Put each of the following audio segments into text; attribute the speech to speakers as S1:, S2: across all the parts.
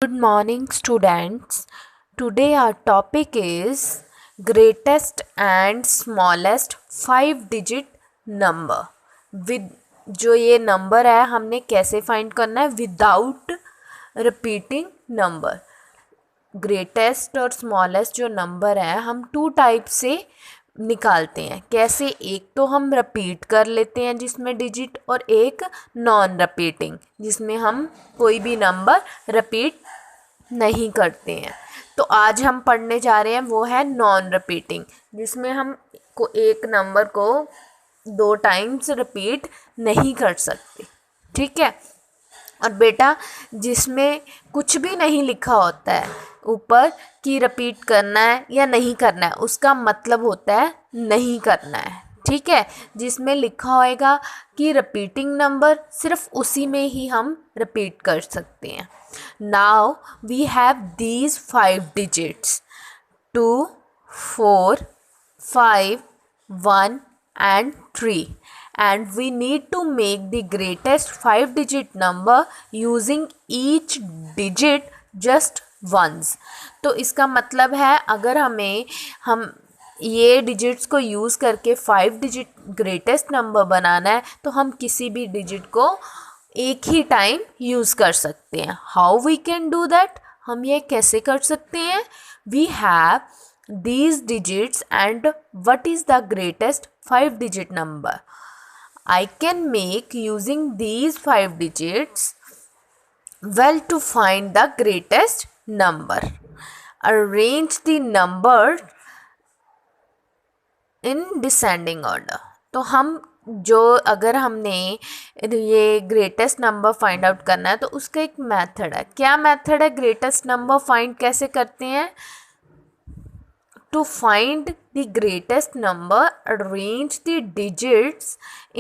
S1: Good morning, students. Today our topic is greatest and smallest 5 digit number. With जो ये number है हमने कैसे फाइंड करना है विदाउट रिपीटिंग नंबर. ग्रेटेस्ट और स्मॉलेस्ट जो नंबर है हम 2 टाइप से निकालते हैं. कैसे? एक तो हम रिपीट कर लेते हैं जिसमें डिजिट, और एक नॉन रिपीटिंग जिसमें हम कोई भी नंबर रिपीट नहीं करते हैं. तो आज हम पढ़ने जा रहे हैं वो है नॉन रिपीटिंग, जिसमें हम को एक नंबर को 2 टाइम्स रिपीट नहीं कर सकते. ठीक है. और बेटा जिसमें कुछ भी नहीं लिखा होता है ऊपर कि रिपीट करना है या नहीं करना है, उसका मतलब होता है नहीं करना है. ठीक है. जिसमें लिखा होएगा कि रिपीटिंग नंबर, सिर्फ उसी में ही हम रिपीट कर सकते हैं. Now we have these 5 digits 2, 4, 5, 1 and 3, and we need to make the greatest 5 digit number using each digit just once. तो इसका मतलब है अगर हम ये डिजिट्स को यूज़ करके 5 digit ग्रेटेस्ट नंबर बनाना है तो हम किसी भी डिजिट को एक ही टाइम यूज़ कर सकते हैं. How we can do that? हम ये कैसे कर सकते हैं? We have these digits and what is the greatest 5 digit number? I can make using these 5 digits. Well, to find the greatest number, arrange the number in descending order. तो हम अगर हमने ये ग्रेटेस्ट नंबर फाइंड आउट करना है तो उसका एक मेथड है. क्या मेथड है? ग्रेटेस्ट नंबर फाइंड कैसे करते हैं? To find the greatest number, arrange the digits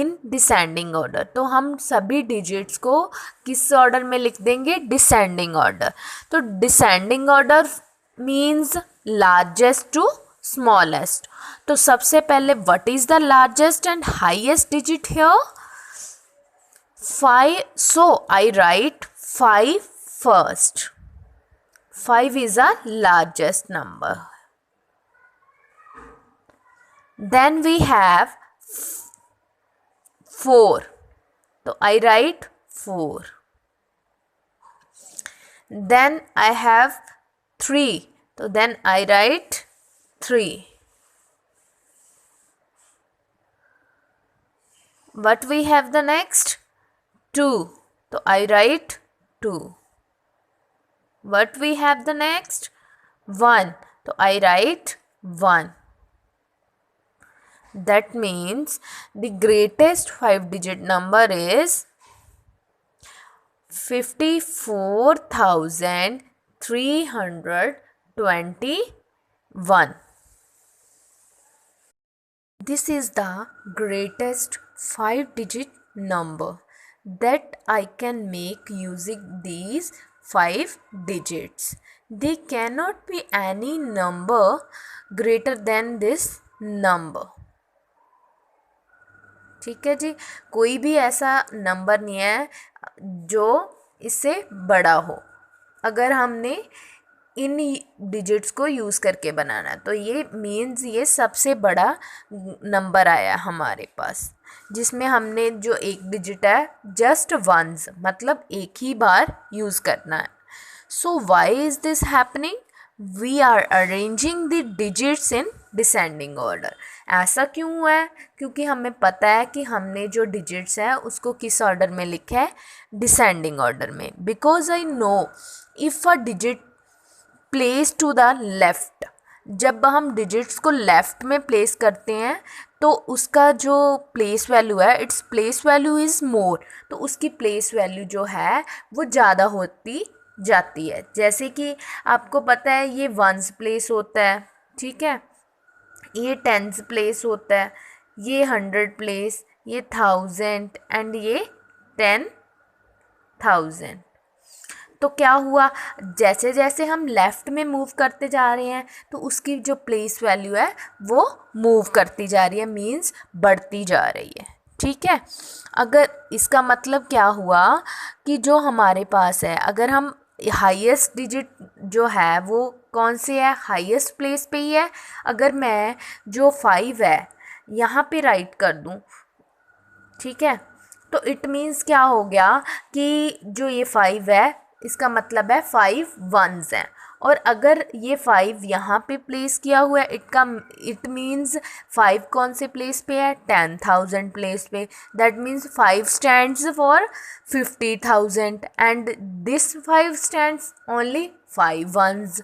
S1: in descending order. तो हम सभी digits को किस ऑर्डर में लिख देंगे? Descending order. तो descending order means largest to smallest. तो सबसे पहले what is the largest and highest digit here? 5. So I write 5 first. 5 is a largest number. Then we have 4. So I write 4. Then I have 3. So then I write 3. What we have the next? 2. So I write 2. What we have the next? 1. So I write 1. That means the greatest 5 digit number is 54,321. This is the greatest 5 digit number that I can make using these 5 digits. There cannot be any number greater than this number. ठीक है जी. कोई भी ऐसा number नहीं है जो इससे बड़ा हो अगर हमने इन डिजिट्स को यूज़ करके बनाना है. तो ये मीन्स ये सबसे बड़ा नंबर आया हमारे पास, जिसमें हमने जो एक डिजिट है जस्ट वंस, मतलब एक ही बार यूज़ करना है. So why is this happening? We are arranging the digits in descending order. ऐसा क्यों हुआ है? क्योंकि हमें पता है कि हमने जो डिजिट्स है उसको किस ऑर्डर में लिखा है? डिसेंडिंग ऑर्डर में. Because I know if a digit place to the left, जब हम डिजिट्स को लेफ़्ट में प्लेस करते हैं तो उसका जो प्लेस वैल्यू है, its place value is more. तो उसकी प्लेस वैल्यू जो है वो ज़्यादा होती जाती है. जैसे कि आपको पता है ये वंस प्लेस होता है. ठीक है. ये टेंस प्लेस होता है, ये 100 प्लेस, ये 1000 एंड ये 10,000. तो क्या हुआ? जैसे जैसे हम लेफ़्ट में मूव करते जा रहे हैं तो उसकी जो प्लेस वैल्यू है वो मूव करती जा रही है, मीन्स बढ़ती जा रही है. ठीक है. अगर इसका मतलब क्या हुआ कि जो हमारे पास है, अगर हम हाईएस्ट डिजिट जो है वो कौन सी है, हाईएस्ट प्लेस पे ही है। अगर मैं जो 5 है यहाँ पे राइट कर दूँ, ठीक है, तो इट मीन्स क्या हो गया कि जो ये 5 है इसका मतलब है 5 वंस हैं। और अगर ये 5 यहाँ पे प्लेस किया हुआ है इट मीन्स 5 कौन से प्लेस पे है, 10,000 प्लेस पे। That means 5 stands for 50,000 and this 5 stands only 5 ones.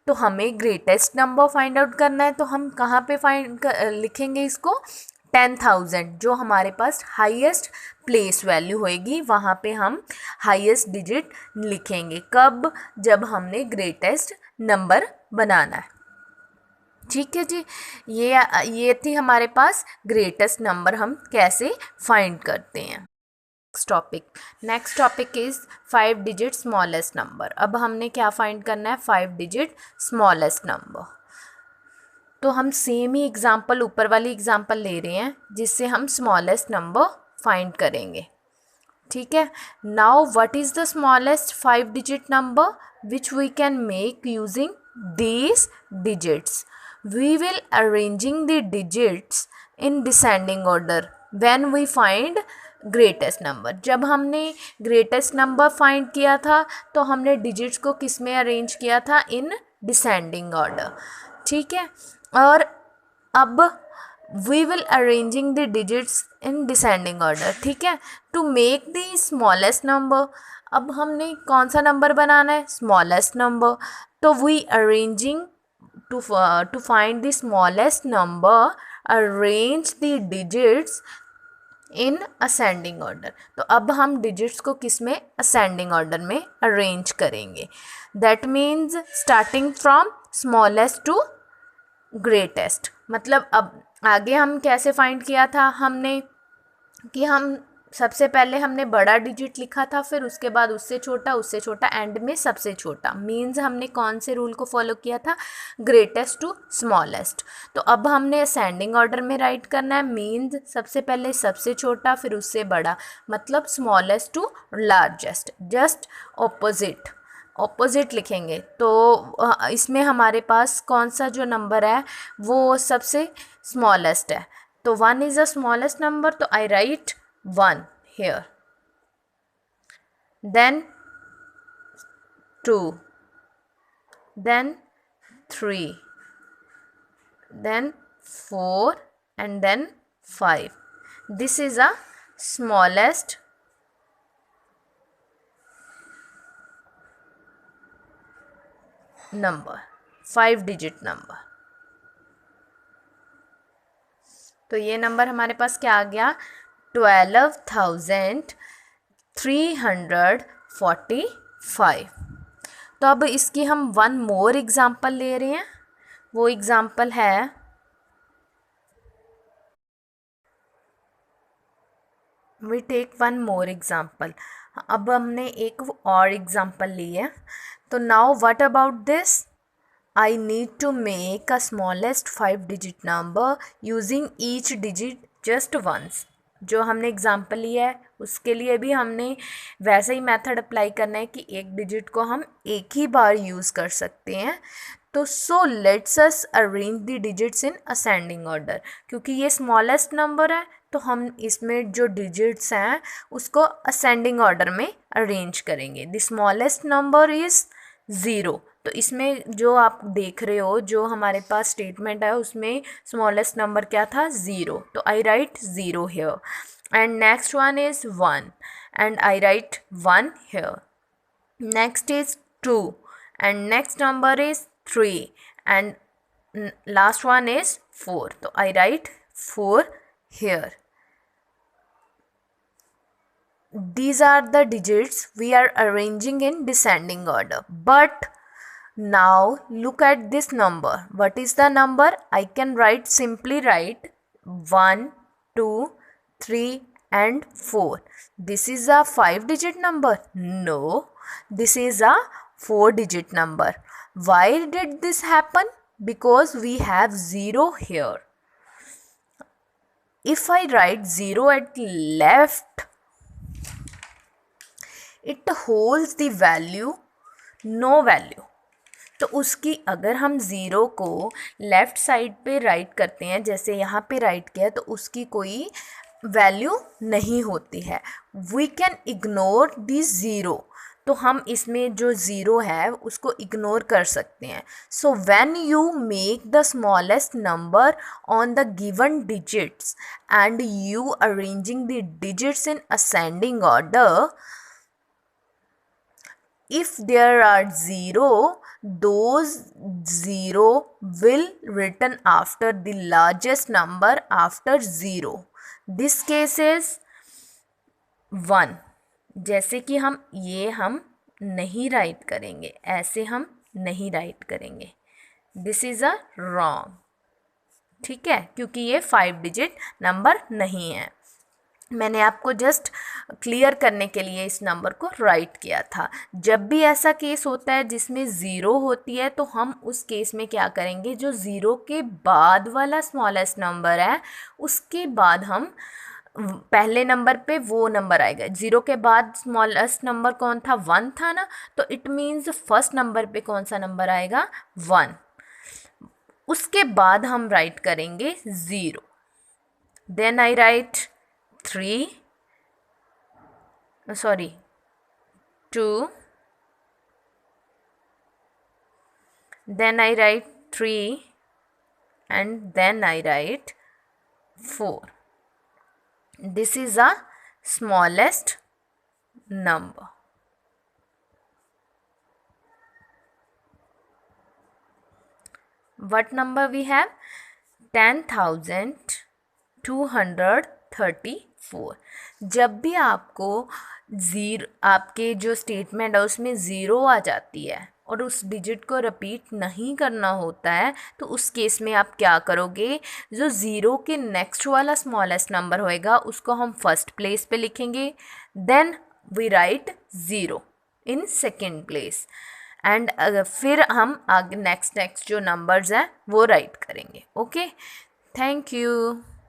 S1: तो हमें ग्रेटेस्ट नंबर फाइंड आउट करना है, तो हम कहाँ पे लिखेंगे इसको, 10,000 जो हमारे पास हाईएस्ट प्लेस वैल्यू होएगी वहाँ पे हम हाईएस्ट डिजिट लिखेंगे। कब, जब हमने ग्रेटेस्ट नंबर बनाना है। ठीक है जी, ये थी हमारे पास ग्रेटेस्ट नंबर हम कैसे फाइंड करते हैं। Next topic is 5 digit smallest number. अब हमने क्या फाइंड करना है, 5 डिजिट स्मॉलेस्ट नंबर। तो हम सेम ही एग्जाम्पल, ऊपर वाली एग्जाम्पल ले रहे हैं जिससे हम स्मॉलेस्ट नंबर फाइंड करेंगे। ठीक है, now what is the smallest 5 digit number which we can make using these digits? We will arranging the digits in descending order when we find greatest number. जब हमने greatest number find किया था तो हमने digits को किस में arrange किया था, in descending order। ठीक है, और अब we will arranging the digits in descending order। ठीक है, to make the smallest number, अब हमने कौन सा नंबर बनाना है, स्मॉलेस्ट नंबर। तो we arranging to find the smallest number arrange the digits in ascending order. तो अब हम डिजिट्स को किस में, असेंडिंग ऑर्डर में अरेंज करेंगे। That means starting from smallest to greatest. मतलब अब आगे हम कैसे फाइंड किया था हमने कि हम सबसे पहले हमने बड़ा डिजिट लिखा था, फिर उसके बाद उससे छोटा, एंड में सबसे छोटा। मीन्स हमने कौन से रूल को फॉलो किया था, ग्रेटेस्ट टू स्मॉलेस्ट। तो अब हमने असेंडिंग ऑर्डर में राइट करना है। मीन्स सबसे पहले सबसे छोटा, फिर उससे बड़ा, मतलब smallest to largest, just opposite लिखेंगे। तो इसमें हमारे पास कौन सा जो नंबर है वो सबसे स्मॉलेस्ट है। तो 1 इज़ द स्मॉलेस्ट नंबर, तो I write 1 here, then 2, then 3, then 4 and then 5. This is a smallest number, 5 digit number। तो ये नंबर हमारे पास क्या आ गया, 12,345। तो अब इसकी हम वन मोर एग्जाम्पल ले रहे हैं। वो एग्जाम्पल है, we take one more example. अब हमने एक और एग्जाम्पल ली है। तो now what about this, I need to make a smallest 5 digit number using each digit just once। जो हमने एग्जाम्पल लिया है उसके लिए भी हमने वैसे ही मेथड अप्लाई करना है कि एक डिजिट को हम एक ही बार यूज़ कर सकते हैं। तो so let's us arrange the digits in ascending order. क्योंकि ये स्मॉलेस्ट नंबर है तो हम इसमें जो डिजिट्स हैं उसको असेंडिंग ऑर्डर में अरेंज करेंगे। The smallest number is 0। तो इसमें जो आप देख रहे हो, जो हमारे पास स्टेटमेंट है उसमें स्मॉलेस्ट नंबर क्या था, 0। तो I write 0 here, and next one is 1 and I write 1 here। Next is 2 and next number is 3 and last one is 4। तो I write 4 here। These are the digits we are arranging in descending order. But now look at this number. What is the number? I can simply write 1, 2, 3 and 4. This is a 5 digit number? No, this is a 4 digit number. Why did this happen? Because we have 0 here. If I write 0 at left, it holds the value no value. तो उसकी अगर हम zero को left side पे right करते हैं, जैसे यहाँ पे राइट किया, तो उसकी कोई वैल्यू नहीं होती है। We can ignore this zero. तो हम इसमें जो ज़ीरो है उसको इग्नोर कर सकते हैं। So when you make the smallest number on the given digits and you arranging the digits in ascending order, if there are zero, those zero will written after the largest number after zero. This case is 1. जैसे कि हम नहीं right करेंगे, ऐसे हम नहीं right करेंगे, this is a wrong. ठीक है, क्योंकि ये 5 डिजिट नंबर नहीं है। मैंने आपको जस्ट क्लियर करने के लिए इस नंबर को राइट किया था। जब भी ऐसा केस होता है जिसमें ज़ीरो होती है, तो हम उस केस में क्या करेंगे, जो ज़ीरो के बाद वाला स्मॉलेस्ट नंबर है उसके बाद हम पहले नंबर पे वो नंबर आएगा। ज़ीरो के बाद स्मॉलेस्ट नंबर कौन था, 1 था ना, तो इट मीन्स फर्स्ट नंबर पे कौन सा नंबर आएगा, 1। उसके बाद हम राइट करेंगे 0। Then I write 2, then I write 3 and then I write 4. This is a smallest number. What number we have? 10,234. जब भी आपको आपके जो स्टेटमेंट है उसमें ज़ीरो आ जाती है और उस डिजिट को रिपीट नहीं करना होता है, तो उस केस में आप क्या करोगे, जो ज़ीरो के नेक्स्ट वाला स्मॉलेस्ट नंबर होएगा उसको हम फर्स्ट प्लेस पे लिखेंगे, then we write 0 in second place, and फिर हम आगे नेक्स्ट जो नंबर्स हैं वो राइट करेंगे। Okay, thank you.